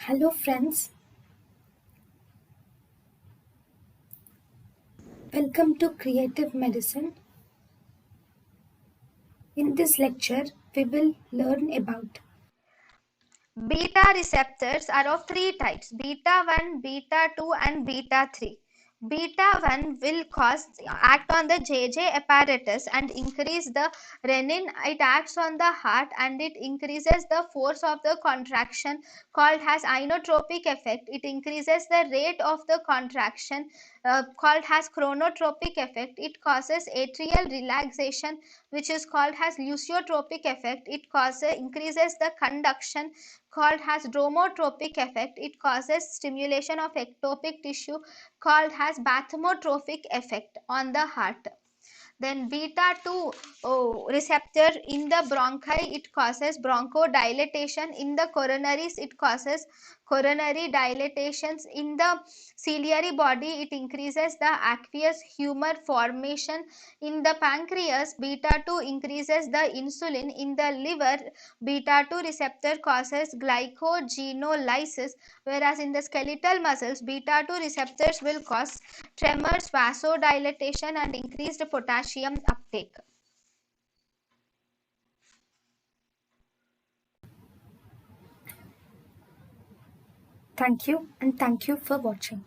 Hello, friends. Welcome to Creative Medicine. In this lecture, we will learn about Beta receptors are of three types: beta 1, beta 2, and beta 3. Beta 1 will act on the JJ apparatus and increase the renin. It acts on the heart and it increases the force of the contraction called as inotropic effect. It increases the rate of the contraction called as chronotropic effect. It causes atrial relaxation, which is called as lusiotropic effect. It increases the conduction called as dromotropic effect. It causes stimulation of ectopic tissue called as bathymotropic effect on the heart. Then beta 2 receptor in the bronchi, it causes bronchodilation. In the coronaries, it causes coronary dilatations. In the ciliary body, it increases the aqueous humor formation. In the pancreas, beta 2 increases the insulin. In the liver, beta 2 receptor causes glycogenolysis, whereas in the skeletal muscles, beta 2 receptors will cause tremors, vasodilatation, and increased potassium uptake. thank you and thank you for watching.